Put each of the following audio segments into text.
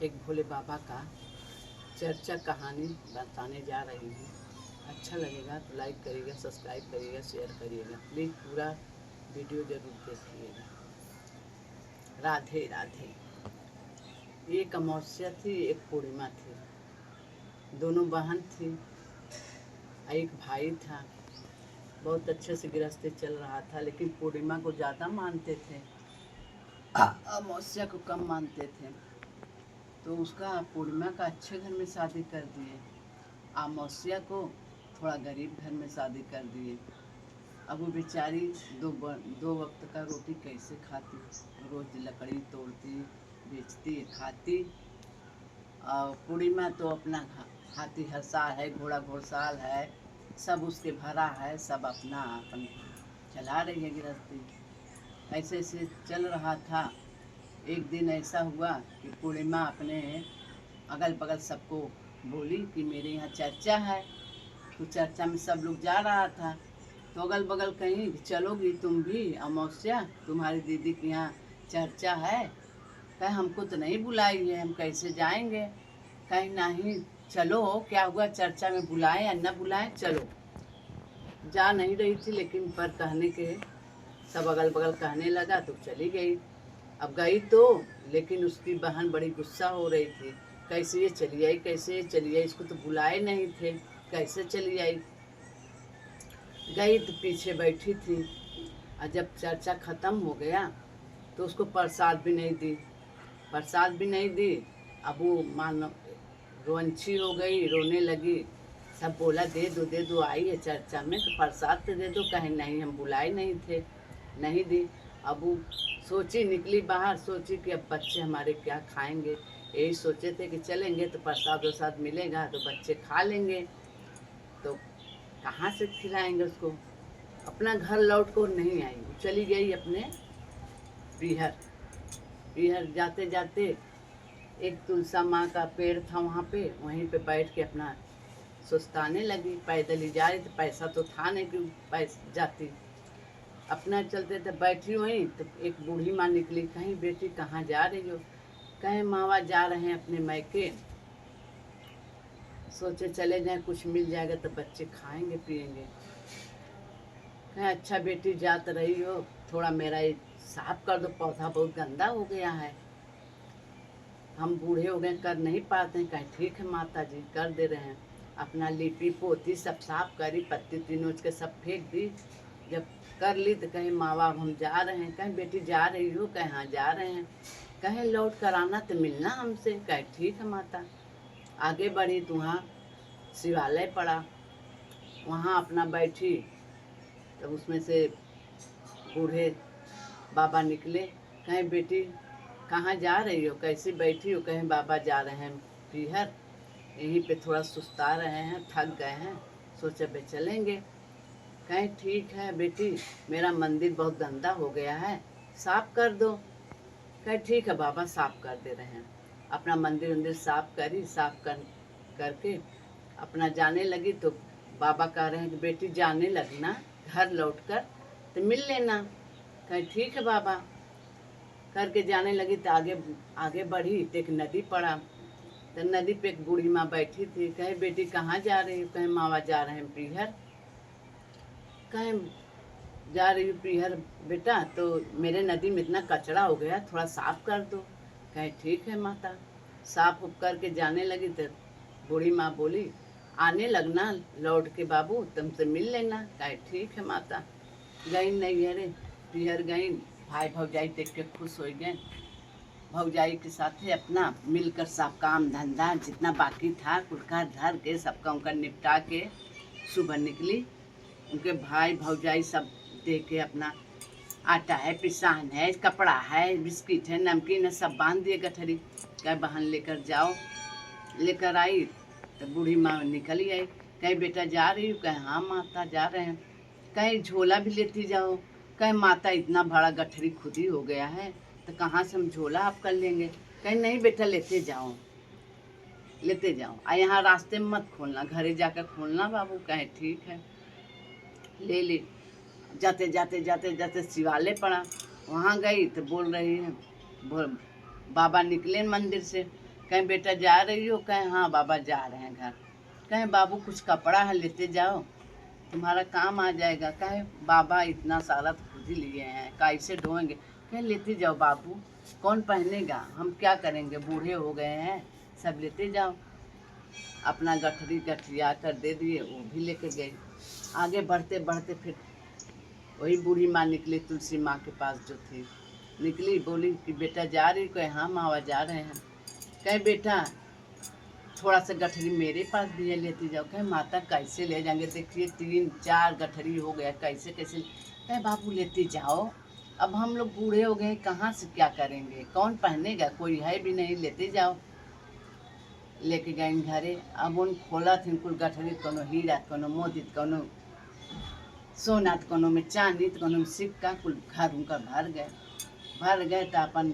एक भोले बाबा का चर्चा कहानी बताने जा रही हूँ। अच्छा लगेगा तो लाइक करिएगा, सब्सक्राइब करिएगा, शेयर करिएगा। प्लीज़ पूरा वीडियो ज़रूर देखिएगा। राधे राधे। एक अमावस्या थी, एक पूर्णिमा थी। दोनों बहन थी, एक भाई था। बहुत अच्छे से गृहस्थी चल रहा था, लेकिन पूर्णिमा को ज़्यादा मानते थे, अमावस्या को कम मानते थे। तो उसका पूर्णिमा का अच्छे घर में शादी कर दिए, अमावस्या को थोड़ा गरीब घर में शादी कर दिए। अब वो बेचारी दो वक्त का रोटी कैसे खाती, रोज लकड़ी तोड़ती, बेचती, खाती। और पूर्णिमा तो अपना हाथी हर साल है, घोड़ा घोड़साल है, सब उसके भरा है, सब अपना अपन चला रही है गृहस्थी। ऐसे ऐसे चल रहा था। एक दिन ऐसा हुआ कि पूर्णिमा अपने अगल बगल सबको बोली कि मेरे यहाँ चर्चा है। तो चर्चा में सब लोग जा रहा था, तो अगल बगल कहीं चलोगी तुम भी अमावस्या, तुम्हारी दीदी के यहाँ चर्चा है। कहे हमको तो नहीं बुलाई है, हम कैसे जाएंगे। कहीं नहीं, चलो क्या हुआ, चर्चा में बुलाए या न बुलाए, चलो। जा नहीं रही थी, लेकिन पर कहने के सब अगल बगल कहने लगा तो चली गई। अब गई तो, लेकिन उसकी बहन बड़ी गुस्सा हो रही थी। कैसे ये चली आई, कैसे ये चली आई, इसको तो बुलाए नहीं थे, कैसे चली आई। गई तो पीछे बैठी थी, और जब चर्चा खत्म हो गया तो उसको प्रसाद भी नहीं दी, प्रसाद भी नहीं दी। अब वो मान रोंची हो गई, रोने लगी। सब बोला दे दो, आई है चर्चा में तो प्रसाद तो दे दो। कहीं नहीं, हम बुलाए नहीं थे, नहीं दी। अब वो सोची, निकली बाहर, सोची कि अब बच्चे हमारे क्या खाएंगे। यही सोचे थे कि चलेंगे तो प्रसाद वरसाद मिलेगा तो बच्चे खा लेंगे, तो कहाँ से खिलाएंगे उसको। अपना घर लौट कर नहीं आई, वो चली गई अपने पीहर। पीहर जाते जाते एक तुलसा माँ का पेड़ था, वहाँ पे वहीं पे बैठ के अपना सुस्ताने लगी। पैदल ही जा रही थी, पैसा तो था नहीं कि पैसा जाती। अपना चलते थे, बैठी वहीं तो एक बूढ़ी माँ निकली। कहीं बेटी कहाँ जा रही हो। कहीं मावा जा रहे हैं अपने मैके, सोचे चले जाएं, कुछ मिल जाएगा तो बच्चे खाएंगे पिएंगे। कहीं अच्छा बेटी जात रही हो, थोड़ा मेरा ये साफ कर दो, पौधा बहुत गंदा हो गया है, हम बूढ़े हो गए, कर नहीं पाते हैं। कहीं ठीक है माता जी, कर दे रहे हैं। अपना लिपि पोती सब साफ करी, पत्ती तीनों के सब फेंक दी। जब कर ली तो कहीं माँ बाप हम जा रहे हैं। कहीं बेटी जा रही हो, कहीं हाँ जा रहे हैं। कहीं लौट कर आना तो मिलना हमसे। कहीं ठीक है माता। आगे बढ़ी तो वहाँ शिवालय पड़ा, वहाँ अपना बैठी। तब उसमें से बूढ़े बाबा निकले। कहीं बेटी कहाँ जा रही हो, कैसी बैठी हो। कहीं बाबा जा रहे हैं पीहर, यहीं पे थोड़ा सुस्ता रहे हैं, थक गए हैं, सोचा बे चलेंगे। कहीं ठीक है बेटी, मेरा मंदिर बहुत गंदा हो गया है, साफ कर दो। कहीं ठीक है बाबा, साफ कर दे रहे हैं। अपना मंदिर वंदिर साफ करी, साफ करके अपना जाने लगी। तो बाबा कह रहे हैं कि बेटी जाने लगना, घर लौट कर तो मिल लेना। कहीं ठीक है बाबा। करके जाने लगी तो आगे आगे बढ़ी तो एक नदी पड़ा। तो नदी पे एक बूढ़ी माँ बैठी थी। कहे बेटी कहाँ जा रही हो। कहे मावा जा रहे हैं पीहर। कहे जा रही हूँ पीहर बेटा, तो मेरे नदी में इतना कचरा हो गया, थोड़ा साफ कर दो। कहे ठीक है माता। साफ उप करके जाने लगी तो बूढ़ी माँ बोली आने लगना लौट के बाबू, तुमसे मिल लेना। कहे ठीक है माता। गई नहीं, अरे पीहर गई। भाई भौजाई देख के खुश हो गए। भौजाई के साथ अपना मिलकर सब काम धंधा जितना बाकी था कुलका धर के सबका उनका निपटा के सुबह निकली। उनके भाई भौजाई सब दे के अपना आटा है, पिसान है, कपड़ा है, बिस्किट है, नमकीन है, सब बांध दिए गठरी। कहे बहन लेकर जाओ। लेकर आई तो बूढ़ी माँ निकल आई। कहे बेटा जा रही हूँ। कहे हाँ माता जा रहे हैं। कहे झोला भी लेती जाओ। कहे माता इतना बड़ा गठरी खुद ही हो गया है, तो कहाँ से हम झोला आप कर लेंगे। कहे नहीं बेटा लेते जाओ, लेते जाओ, आ यहाँ रास्ते में मत खोलना, घरे जाकर खोलना बाबू। कहे ठीक है। ले ली। जाते जाते जाते जाते शिवालय पड़ा, वहाँ गई तो बोल रही है, बाबा निकले मंदिर से। कहीं बेटा जा रही हो? कहें हाँ बाबा जा रहे हैं घर। कहें बाबू कुछ कपड़ा है लेते जाओ, तुम्हारा काम आ जाएगा। कहे बाबा इतना सारा तो खुद ही लिए हैं, कैसे ढोएंगे? कहे लेते जाओ बाबू, कौन पहनेगा, हम क्या करेंगे, बूढ़े हो गए हैं, सब लेते जाओ। अपना गठरी गठरिया कर दे दिए, वो भी लेके गए। आगे बढ़ते बढ़ते फिर वही बूढ़ी माँ निकली, तुलसी माँ के पास जो थी, निकली, बोली कि बेटा जा रही? कहे हाँ मावा जा रहे हैं। कहे बेटा थोड़ा सा गठरी मेरे पास भी है, लेती जाओ। कहे माता कैसे ले जाएंगे, देखिए 3-4 गठरी हो गया, कैसे कैसे। कहे बाबू लेते जाओ, अब हम लोग बूढ़े हो गए, कहाँ से क्या करेंगे, कौन पहनेगा, कोई है भी नहीं, लेते जाओ। लेके गए घरे। अब उन खोला थी कुल गठरी, कोनो हीरा, कोनो मोती, कोनो सोना, कोनो में चांदी, कोनो में सिक्का, कुल घर उनका भर गए तो अपन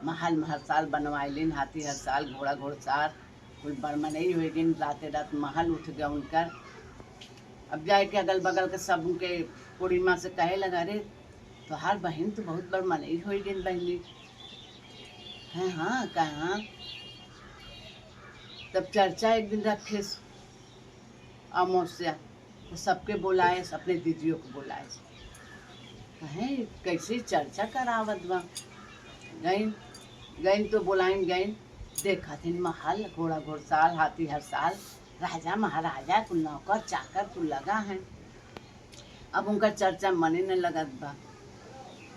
महल हर साल बनवाए लेन, हाथी हर साल, घोड़ा घोड़सार, कुल बड़मनई हो गई। राते रात महल उठ गया उनका। अब जाए के अगल बगल के सब उनके पूरी माँ से कहे लगा, रे तो हर बहन तो बहुत बड़मनई हो गई बहनी है। हाँ कहाँ। तब चर्चा एक दिन रखे अमावस्या, तो सबके बुलाए, अपने दीदियों को बुलाए। कहें कैसे चर्चा करावत बा। गईन तो बुलाइन गईन, देखा थी महल, घोड़ा घोड़साल, हाथी हर साल, राजा महाराजा कुल नौकर चाकर कुल लगा है। अब उनका चर्चा मने न लगत बा।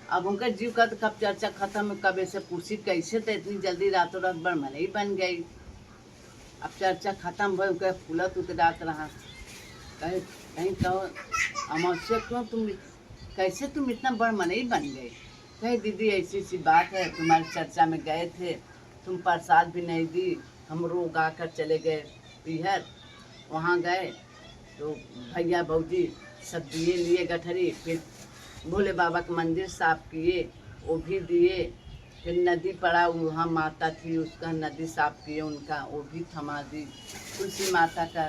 अब उनका जीव का तो कब चर्चा खत्म, कब ऐसे पूछी कैसे, तो इतनी जल्दी रातों रात बड़मनई बन गई। अब चर्चा खत्म भई, उनका फूलत उतरात रहा। कहे कहीं कहो अमावस्या क्यों कैसे तुम इतना बड़मनई बन गई? कहे दीदी ऐसी ऐसी बात है, तुम्हारी चर्चा में गए थे, तुम प्रसाद भी नहीं दी, हम रोग आकर चले गए पीहर। वहाँ गए तो भैया भौजी सब दिए लिए गठरी, फिर भोले बाबा का मंदिर साफ किए, वो भी दिए। फिर नदी पड़ा, वहाँ माता थी, उसका नदी साफ किए, उनका वो भी थमा दी। तुलसी माता का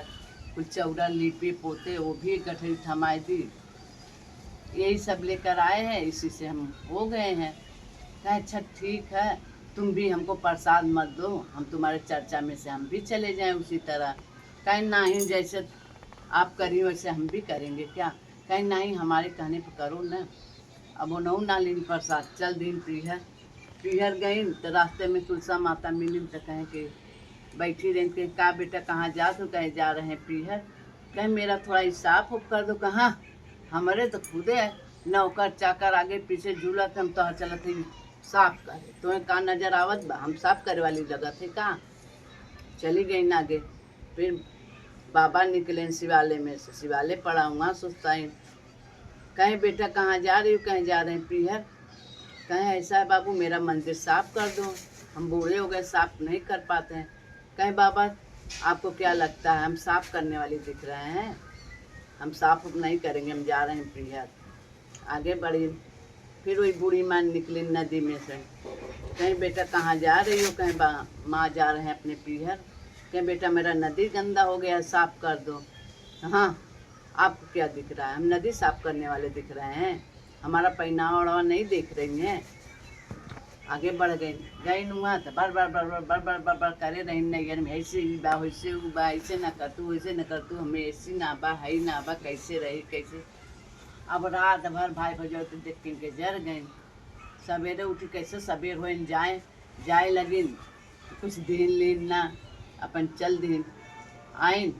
कुछ चौरा लीपे पोते, वो भी गठरी थमा दी। यही सब लेकर आए हैं, इसी से हम हो गए हैं। कहे अच्छा ठीक है, तुम भी हमको प्रसाद मत दो, हम तुम्हारे चर्चा में से हम भी चले जाएं उसी तरह। कहीं नहीं, जैसे आप करिए वैसे हम भी करेंगे क्या? कहीं नहीं, हमारे कहने पर करो ना। अब वो नऊ ना लीन प्रसाद, चल दिन पीहर गई तो रास्ते में तुलसा माता मिली, तो कहें कि बैठी रही के का बेटा कहाँ जा, तो कहे जा रहे हैं पीहर। कहे मेरा थोड़ा हिसाब कर दो। कहाँ, हमारे तो खुदे है, नौकर चाकर आगे पीछे झूलत, हम तो चलत ही साफ करे, तुम्हें कहाँ नजर आवत बा, हम साफ करे वाली जगह थे कहाँ। चली गई ना आगे। फिर बाबा निकले शिवालय में से, शिवालय पड़ा हुआ सुस्ताई। कहें बेटा कहाँ जा रही हो? कहीं जा रहे हैं पीहर। कहें ऐसा है बाबू, मेरा मंदिर साफ कर दो, हम बूढ़े हो गए, साफ नहीं कर पाते हैं। कहें बाबा आपको क्या लगता है, हम साफ करने वाली दिख रहे हैं? हम साफ नहीं करेंगे, हम जा रहे हैं पीहर। आगे बढ़ी, फिर वही बूढ़ी माँ निकली नदी में से। कहीं बेटा कहाँ जा रही हो? कहीं माँ जा रहे हैं अपने पीहर। कहीं बेटा मेरा नदी गंदा हो गया, साफ कर दो। हाँ आपको क्या दिख रहा है, हम नदी साफ करने वाले दिख रहे हैं, हमारा पहनावा ओढ़ावा नहीं देख रही हैं। आगे बढ़ गई नुआ तो बार बार बार बार बार बार बार बार करे रही नैयर में, ऐसे ही बा वैसे बा, ऐसे ना कर तू, वैसे न कर तू, हमें ऐसी ना बा है ना बा, कैसे रही कैसे। अब रात भर भाई भजो तो देख के जर गए। सवेरे उठी कैसे सवेर हो जाए लगिन, कुछ दिन लीन ना अपन चल दिन आइन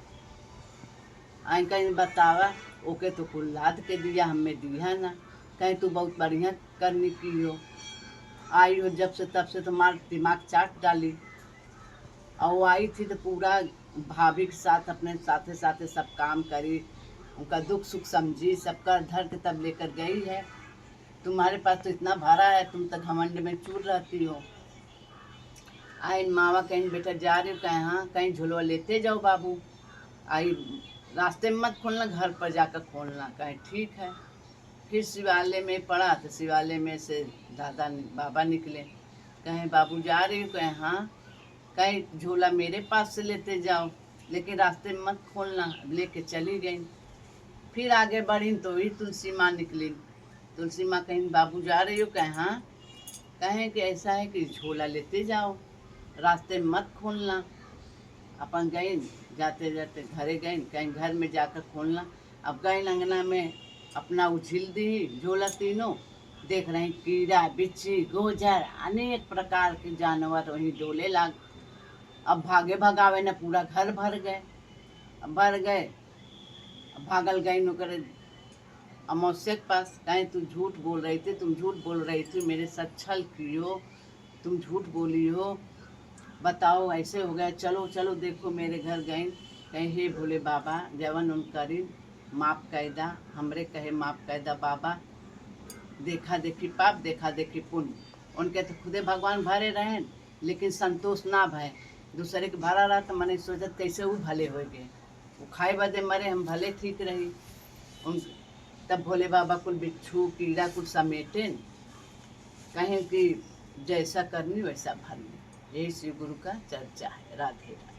कहीं बतावा, ओके तो कुल लाद के दिया, हमें दिया ना। कहीं तू बहुत बढ़िया करनी की हो, आई हो जब से तब से तुम्हारा दिमाग चाट डाली। और वो आई थी तो पूरा भाभी के साथ अपने साथे साथे सब काम करी, उनका दुख सुख समझी, सबका धर के तब लेकर गई है। तुम्हारे पास तो इतना भरा है, तुम तो घमंड में चूर रहती हो। आई मावा कहीं बेटा जा रही हो? कहीं हाँ। कहीं झुलवा लेते जाओ बाबू, आई रास्ते में मत खोलना, घर पर जाकर खोलना। कहीं ठीक है। फिर शिवालय में पड़ा तो शिवालय में से बाबा निकले। कहें बाबू जा रही हो? कहें हाँ। कहीं झूला मेरे पास से लेते जाओ, लेकिन रास्ते में मत खोलना। लेके चली गई। फिर आगे बढ़ी तो ही तुलसी माँ निकली। तुलसी माँ कहीं बाबू जा रही हो? कहें हाँ। कहें कि ऐसा है कि झोला लेते जाओ, रास्ते में मत खोलना। अपन गई जाते जाते घरे गई, कहीं घर में जाकर खोलना। अब गई अंगना में अपना उछिल दी झोला तीनों, देख रहे कीड़ा बिच्छी गोजर अनेक प्रकार के जानवर वहीं डोले लाग। अब भागे भगावे न पूरा घर भर गए। अब भर गए, अब भागल गई नौकर अमावस्या के पास, कहीं तू झूठ बोल रही थी, तुम झूठ बोल रही थी, मेरे साथ छल की हो, तुम झूठ बोली हो, बताओ ऐसे हो गया। चलो चलो देखो मेरे घर गई, कहीं हे भोले बाबा जवन उन करी माफ कैदा, हमरे कहे माफ कैदा बाबा, देखा देखी पाप देखा देखी पुण्य। उनके तो खुदे भगवान भरे रहें, लेकिन संतोष ना भय। दूसरे के भरा रहा तो मैंने सोचत कैसे वो भले हो गए, वो खाए बदे मरे, हम भले ठीक रही। उन तब भोले बाबा कुल बिच्छू कीड़ा कुल समेटे, कहें कि जैसा करनी वैसा भरनी। यही शिव गुरु का चर्चा है। राधे राधे।